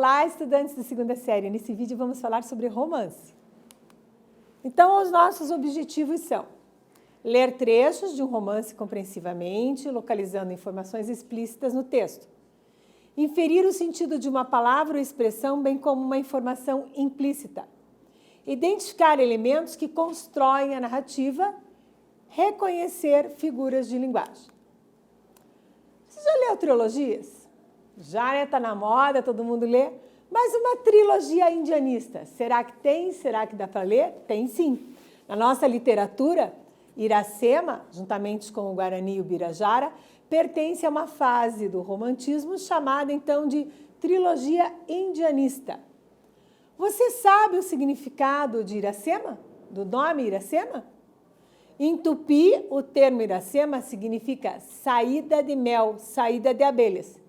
Olá, estudantes da segunda série. Nesse vídeo vamos falar sobre romance. Então, os nossos objetivos são ler trechos de um romance compreensivamente, localizando informações explícitas no texto. Inferir o sentido de uma palavra ou expressão, bem como uma informação implícita. Identificar elementos que constroem a narrativa. Reconhecer figuras de linguagem. Você já leu trilogias? Já, né? Tá na moda, todo mundo lê. Mas uma trilogia indianista, será que tem? Será que dá para ler? Tem sim. Na nossa literatura, Iracema, juntamente com o Guarani e o Birajara, pertence a uma fase do romantismo chamada então de trilogia indianista. Você sabe o significado de Iracema? Do nome Iracema? Em tupi, o termo Iracema significa saída de mel, saída de abelhas.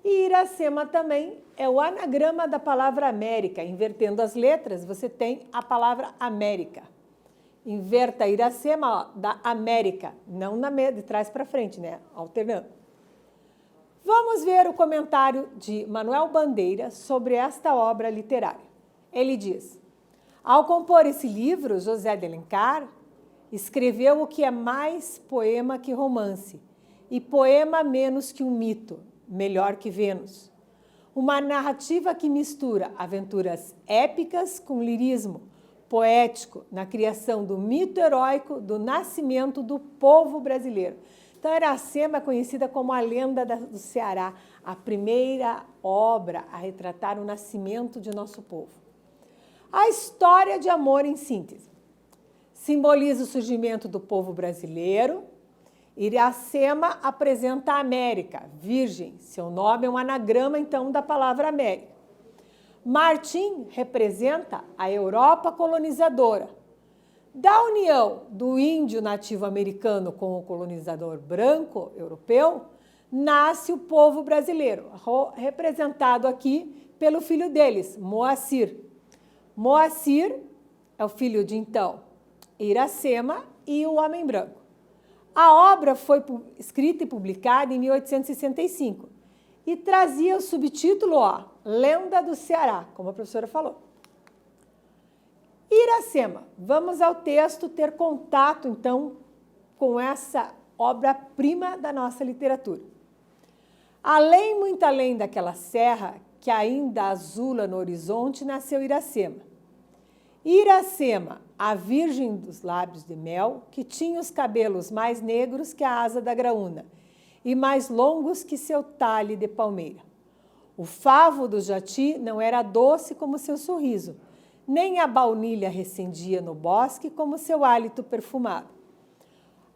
E Iracema também é o anagrama da palavra América. Invertendo as letras, você tem a palavra América. Inverta Iracema, ó, da América, não de trás para frente, né? Alternando. Vamos ver o comentário de Manuel Bandeira sobre esta obra literária. Ele diz: ao compor esse livro, José de Alencar escreveu o que é mais poema que romance, e poema menos que um mito, melhor que Vênus. Uma narrativa que mistura aventuras épicas com lirismo poético na criação do mito heróico do nascimento do povo brasileiro. Então, Iracema é conhecida como a lenda do Ceará, a primeira obra a retratar o nascimento de nosso povo. A história de amor em síntese. Simboliza o surgimento do povo brasileiro. Iracema apresenta a América, virgem. Seu nome é um anagrama, então, da palavra América. Martim representa a Europa colonizadora. Da união do índio nativo americano com o colonizador branco europeu, nasce o povo brasileiro, representado aqui pelo filho deles, Moacir. Moacir é o filho de, então, Iracema e o homem branco. A obra foi escrita e publicada em 1865 e trazia o subtítulo, ó, Lenda do Ceará, como a professora falou. Iracema, vamos ao texto ter contato, então, com essa obra-prima da nossa literatura. Além, muito além daquela serra que ainda azula no horizonte, nasceu Iracema. Iracema, a virgem dos lábios de mel, que tinha os cabelos mais negros que a asa da graúna e mais longos que seu talhe de palmeira. O favo do jati não era doce como seu sorriso, nem a baunilha recendia no bosque como seu hálito perfumado.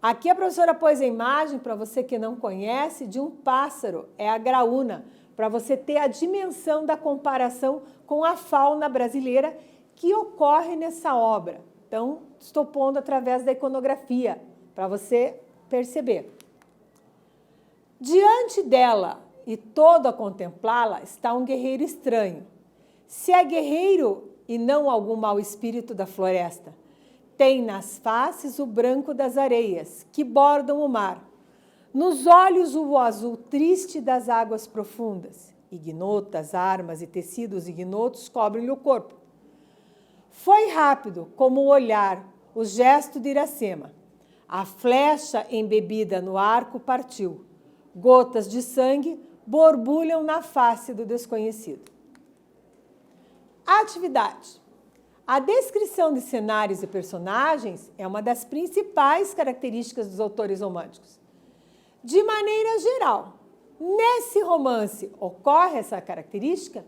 Aqui a professora pôs a imagem, para você que não conhece, de um pássaro, é a graúna, para você ter a dimensão da comparação com a fauna brasileira que ocorre nessa obra. Então, estou pondo através da iconografia, para você perceber. Diante dela e todo a contemplá-la está um guerreiro estranho. Se é guerreiro e não algum mau espírito da floresta, tem nas faces o branco das areias que bordam o mar, nos olhos o azul triste das águas profundas. Ignotas armas e tecidos ignotos cobrem-lhe o corpo. Foi rápido como o olhar, o gesto de Iracema. A flecha embebida no arco partiu. Gotas de sangue borbulham na face do desconhecido. Atividade. A descrição de cenários e personagens é uma das principais características dos autores românticos. De maneira geral, nesse romance ocorre essa característica?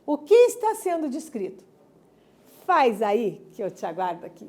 O que está sendo descrito? Faz aí que eu te aguardo aqui.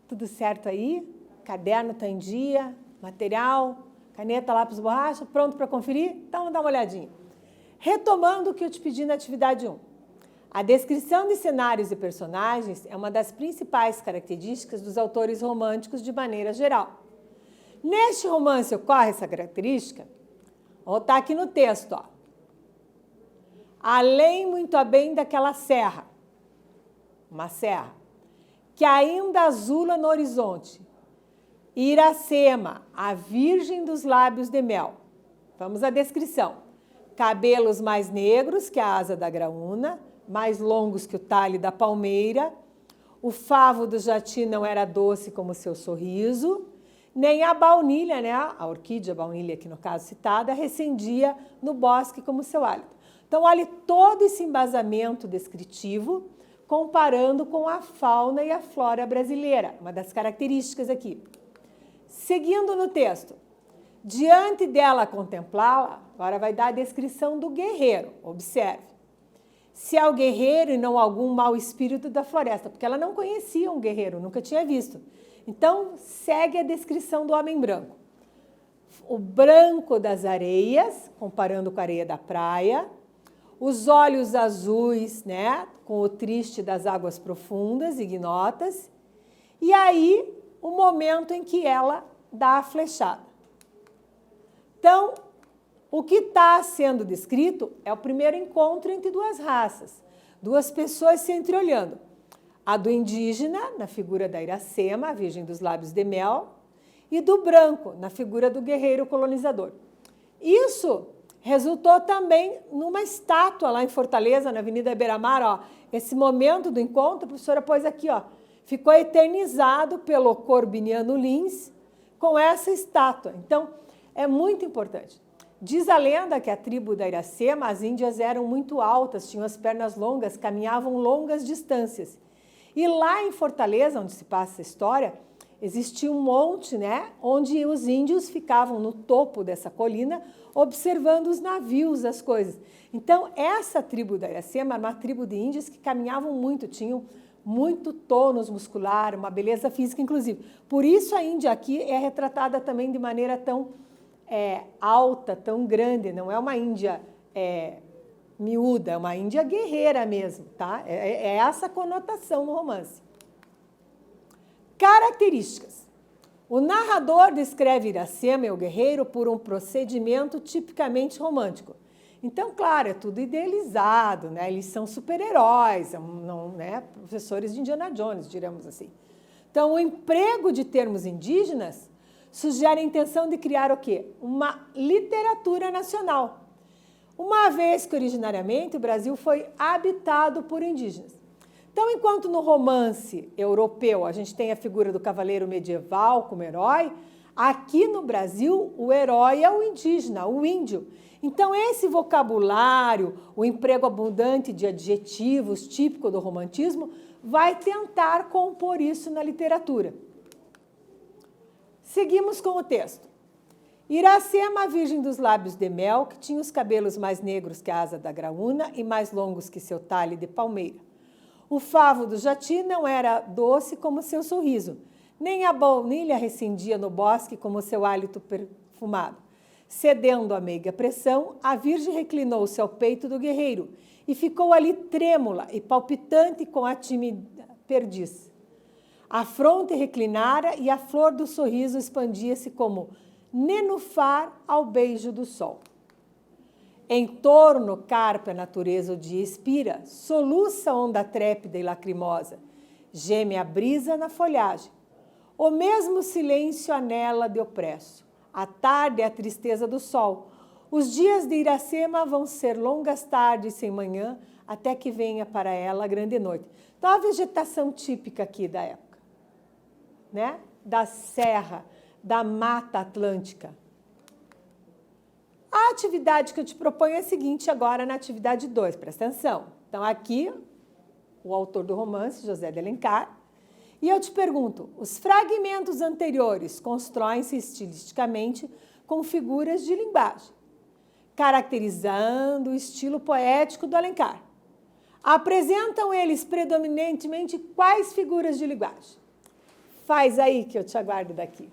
Tudo certo aí? Caderno está em dia? Material? Caneta, lápis, borracha? Pronto para conferir? Então, vamos dar uma olhadinha. Retomando o que eu te pedi na atividade 1. A descrição de cenários e personagens é uma das principais características dos autores românticos de maneira geral. Neste romance ocorre essa característica? Vou botar aqui no texto, ó. Além muito a bem daquela serra, uma serra, que ainda azula no horizonte, Iracema, a virgem dos lábios de mel. Vamos à descrição. Cabelos mais negros que a asa da graúna, mais longos que o talhe da palmeira. O favo do jati não era doce como seu sorriso, nem a baunilha, né, a orquídea baunilha, aqui no caso citada, recendia no bosque como seu hálito. Então, olhe todo esse embasamento descritivo, comparando com a fauna e a flora brasileira, uma das características aqui. Seguindo no texto, diante dela contemplá-la, agora vai dar a descrição do guerreiro, observe. Se é o guerreiro e não algum mau espírito da floresta, porque ela não conhecia um guerreiro, nunca tinha visto. Então, segue a descrição do homem branco. O branco das areias, comparando com a areia da praia, os olhos azuis, né, com o triste das águas profundas, ignotas, e aí o momento em que ela dá a flechada. Então, o que está sendo descrito é o primeiro encontro entre duas raças, duas pessoas se entreolhando. A do indígena, na figura da Iracema, a virgem dos lábios de mel, e do branco, na figura do guerreiro colonizador. Isso resultou também numa estátua lá em Fortaleza, na Avenida Beira-Mar, ó. Esse momento do encontro, a professora pôs aqui, ó, ficou eternizado pelo Corbiniano Lins com essa estátua. Então, é muito importante. Diz a lenda que a tribo da Iracema, as índias eram muito altas, tinham as pernas longas, caminhavam longas distâncias. E lá em Fortaleza, onde se passa essa história, existia um monte, né, onde os índios ficavam no topo dessa colina, observando os navios, as coisas. Então, essa tribo da Iracema era uma tribo de índios que caminhavam muito, tinham muito tônus muscular, uma beleza física, inclusive. Por isso a Índia aqui é retratada também de maneira tão alta, tão grande, não é uma Índia miúda, é uma Índia guerreira mesmo, tá? É essa conotação no romance. Características. O narrador descreve Iracema e o guerreiro por um procedimento tipicamente romântico. Então, claro, é tudo idealizado, né? Eles são super-heróis, não, né? Professores de Indiana Jones, diremos assim. Então, o emprego de termos indígenas sugere a intenção de criar o quê? Uma literatura nacional, uma vez que originariamente o Brasil foi habitado por indígenas. Então, enquanto no romance europeu a gente tem a figura do cavaleiro medieval como herói, aqui no Brasil o herói é o indígena, o índio. Então, esse vocabulário, o emprego abundante de adjetivos típico do romantismo, vai tentar compor isso na literatura. Seguimos com o texto. Iracema, a virgem dos lábios de mel, que tinha os cabelos mais negros que a asa da graúna e mais longos que seu talhe de palmeira. O favo do jati não era doce como seu sorriso, nem a baunilha recendia no bosque como seu hálito perfumado. Cedendo à meiga pressão, a virgem reclinou-se ao peito do guerreiro e ficou ali trêmula e palpitante com a tímida perdiz. A fronte reclinara e a flor do sorriso expandia-se como nenufar ao beijo do sol. Em torno carpe a natureza o dia expira, soluça a onda trépida e lacrimosa, geme a brisa na folhagem. O mesmo silêncio anela de opresso. A tarde é a tristeza do sol. Os dias de Iracema vão ser longas tardes sem manhã, até que venha para ela a grande noite. Então, a vegetação típica aqui da época, né? Da serra, da mata atlântica. A atividade que eu te proponho é a seguinte agora na atividade 2, presta atenção. Então, aqui, o autor do romance, José de Alencar, e eu te pergunto, os fragmentos anteriores constroem-se estilisticamente com figuras de linguagem, caracterizando o estilo poético do Alencar. Apresentam eles predominantemente quais figuras de linguagem? Faz aí que eu te aguardo daqui.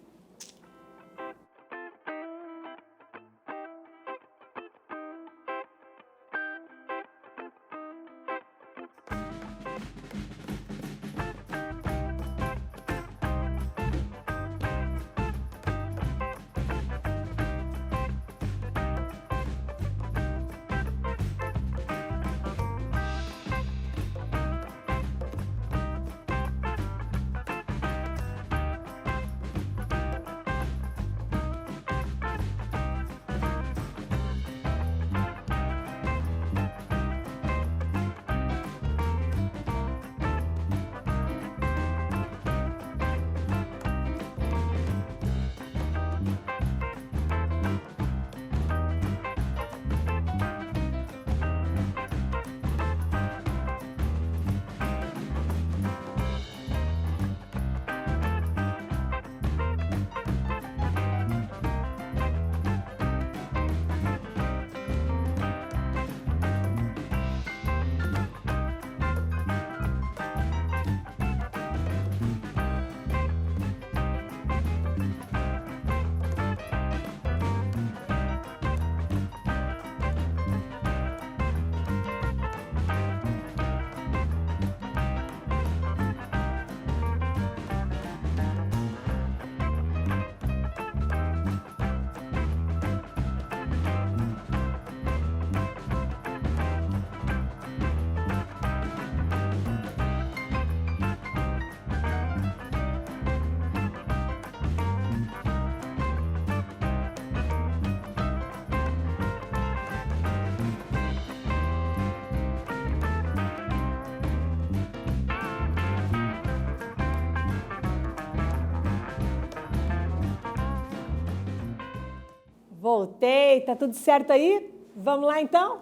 Voltei, tá tudo certo aí? Vamos lá então?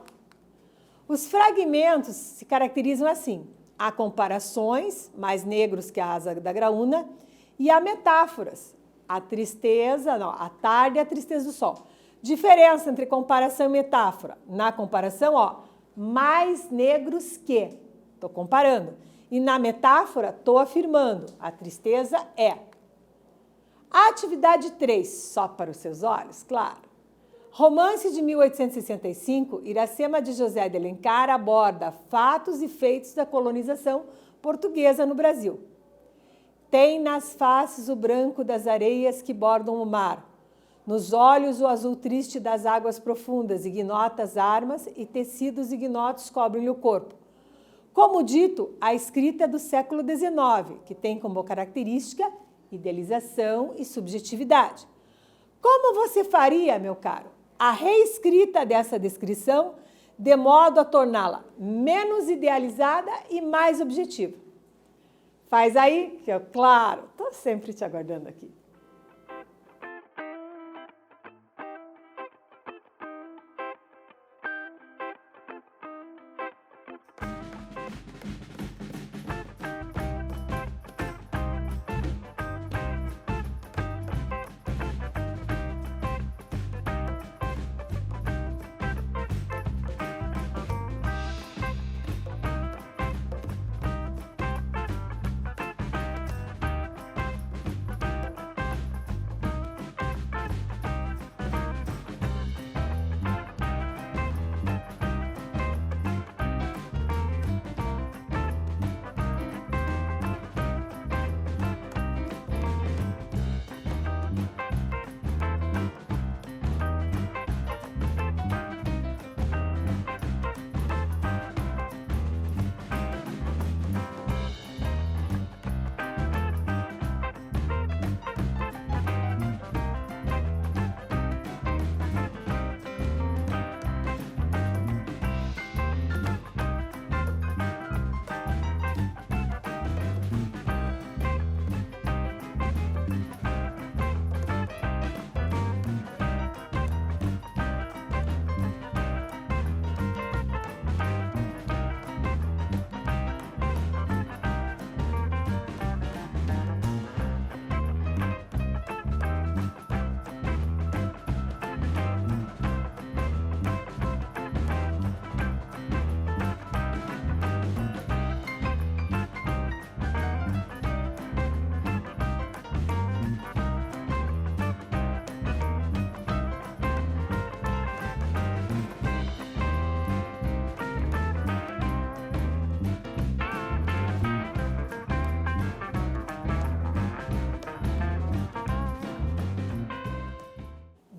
Os fragmentos se caracterizam assim: há comparações, mais negros que a asa da graúna, e há metáforas, a tristeza, não, a tarde e a tristeza do sol. Diferença entre comparação e metáfora: na comparação, ó, mais negros que, estou comparando, e na metáfora, estou afirmando, a tristeza é. A atividade 3, só para os seus olhos, claro. Romance de 1865, Iracema de José de Alencar aborda fatos e feitos da colonização portuguesa no Brasil. Tem nas faces o branco das areias que bordam o mar, nos olhos o azul triste das águas profundas, ignotas armas e tecidos ignotos cobrem-lhe o corpo. Como dito, a escrita é do século XIX, que tem como característica idealização e subjetividade. Como você faria, meu caro, a reescrita dessa descrição de modo a torná-la menos idealizada e mais objetiva? Faz aí, que eu, claro, estou sempre te aguardando aqui.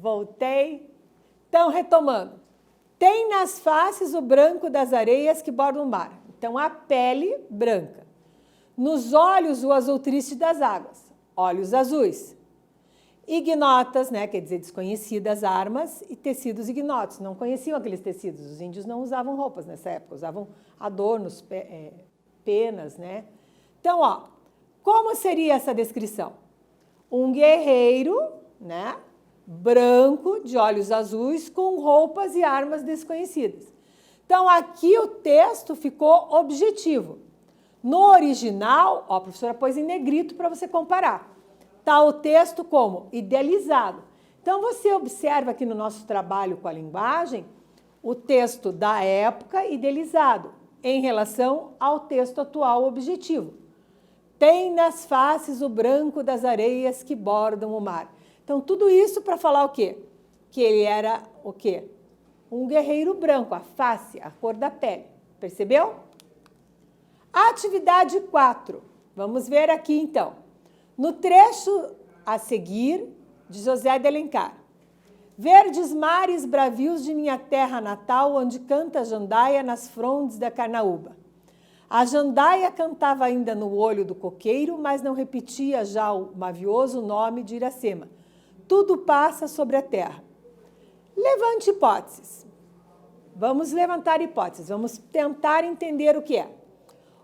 voltei. Então, retomando. Tem nas faces o branco das areias que bordam o mar. Então, a pele branca. Nos olhos, o azul triste das águas. Olhos azuis. Ignotas, né, quer dizer, desconhecidas armas e tecidos ignotos. Não conheciam aqueles tecidos. Os índios não usavam roupas nessa época, usavam adornos, penas, né? Então, ó, como seria essa descrição? Um guerreiro, né, branco, de olhos azuis, com roupas e armas desconhecidas. Então, aqui o texto ficou objetivo. No original, ó, a professora pôs em negrito para você comparar. Está o texto como idealizado. Então, você observa aqui no nosso trabalho com a linguagem o texto da época idealizado em relação ao texto atual objetivo. Tem nas faces o branco das areias que bordam o mar. Então, tudo isso para falar o quê? Que ele era o quê? Um guerreiro branco, a face, a cor da pele. Percebeu? Atividade 4. Vamos ver aqui, então. No trecho a seguir, de José de Alencar. Verdes mares bravios de minha terra natal, onde canta a jandaia nas frondes da carnaúba. A jandaia cantava ainda no olho do coqueiro, mas não repetia já o mavioso nome de Iracema. Tudo passa sobre a terra. Levante hipóteses. Vamos levantar hipóteses, vamos tentar entender o que é.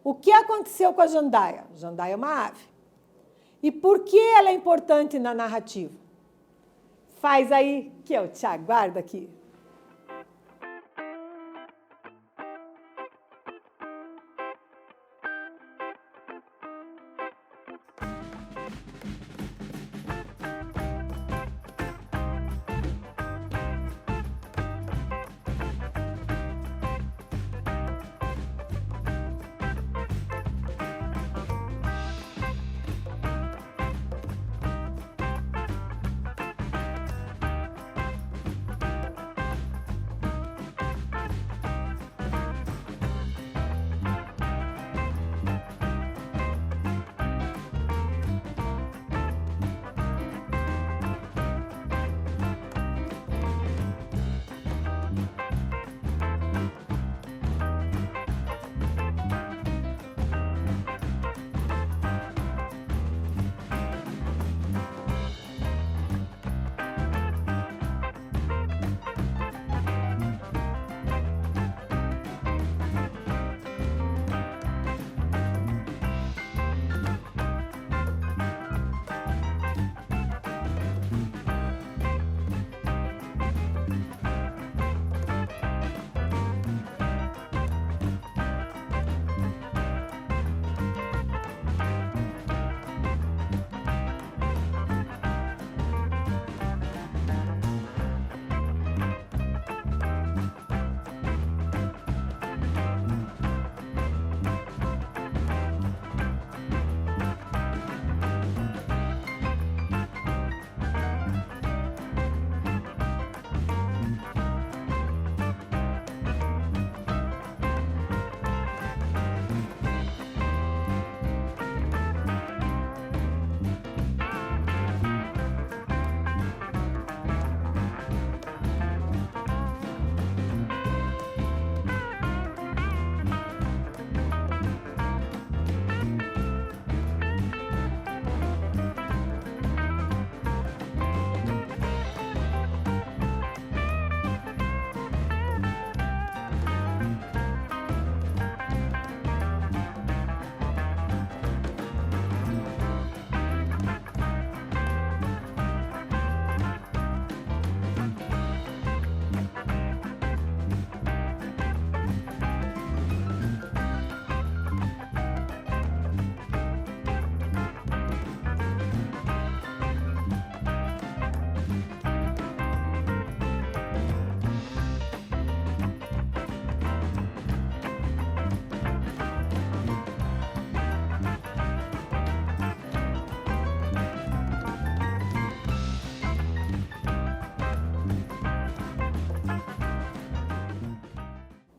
O que aconteceu com a jandaia? A jandaia é uma ave. E por que ela é importante na narrativa? Faz aí, que eu te aguardo aqui.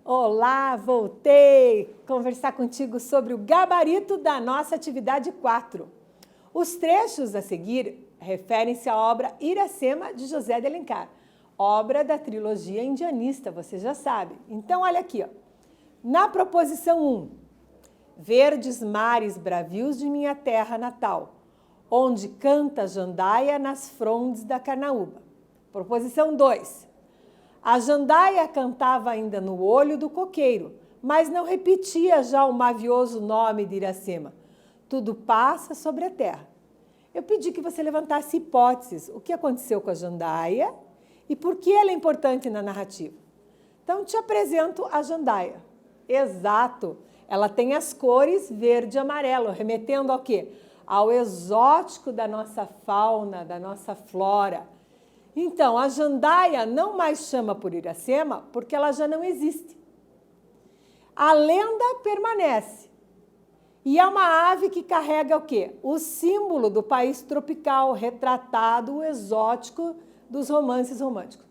Olá, voltei conversar contigo sobre o gabarito da nossa atividade 4. Os trechos a seguir referem-se à obra Iracema, de José de Alencar, obra da trilogia indianista, você já sabe. Então, olha aqui, ó. Na proposição 1, verdes mares bravios de minha terra natal, onde canta a jandaia nas frondes da carnaúba. Proposição 2, a jandaia cantava ainda no olho do coqueiro, mas não repetia já o mavioso nome de Iracema. Tudo passa sobre a terra. Eu pedi que você levantasse hipóteses. O que aconteceu com a jandaia e por que ela é importante na narrativa? Então, te apresento a jandaia. Exato. Ela tem as cores verde e amarelo, remetendo ao quê? Ao exótico da nossa fauna, da nossa flora. Então, a jandaia não mais chama por Iracema porque ela já não existe. A lenda permanece. E é uma ave que carrega o quê? O símbolo do país tropical, retratado, o exótico dos romances românticos.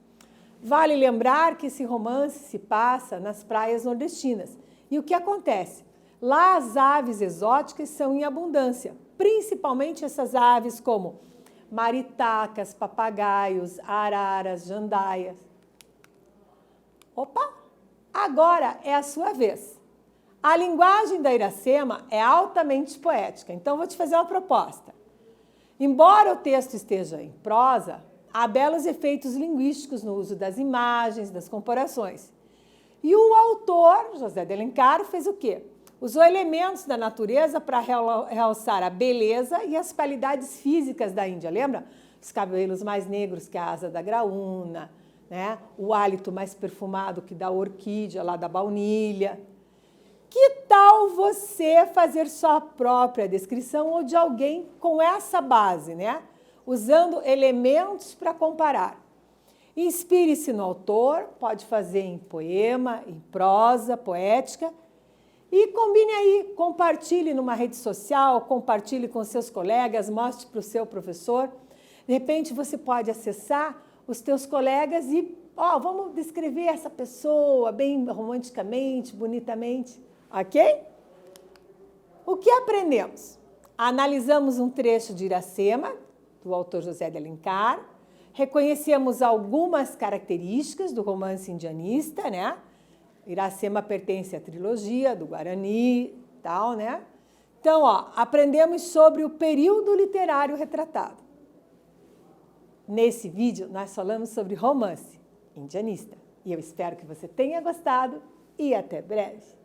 Vale lembrar que esse romance se passa nas praias nordestinas. E o que acontece? Lá as aves exóticas são em abundância, principalmente essas aves como maritacas, papagaios, araras, jandaias. Opa! Agora é a sua vez. A linguagem da Iracema é altamente poética, então vou te fazer uma proposta. Embora o texto esteja em prosa, há belos efeitos linguísticos no uso das imagens, das comparações. E o autor, José de Alencar, fez o quê? Usou elementos da natureza para realçar a beleza e as qualidades físicas da Índia. Lembra? Os cabelos mais negros que a asa da graúna, né? O hálito mais perfumado que da orquídea, lá da baunilha. Que tal você fazer sua própria descrição ou de alguém com essa base, né? Usando elementos para comparar. Inspire-se no autor, pode fazer em poema, em prosa, poética, e combine aí, compartilhe numa rede social, compartilhe com seus colegas, mostre para o seu professor. De repente você pode acessar os teus colegas e, vamos descrever essa pessoa bem romanticamente, bonitamente. Ok? O que aprendemos? Analisamos um trecho de Iracema, do autor José de Alencar, reconhecemos algumas características do romance indianista, né? Iracema pertence à trilogia do Guarani, tal, né? Então, aprendemos sobre o período literário retratado. Nesse vídeo, nós falamos sobre romance indianista. E eu espero que você tenha gostado e até breve.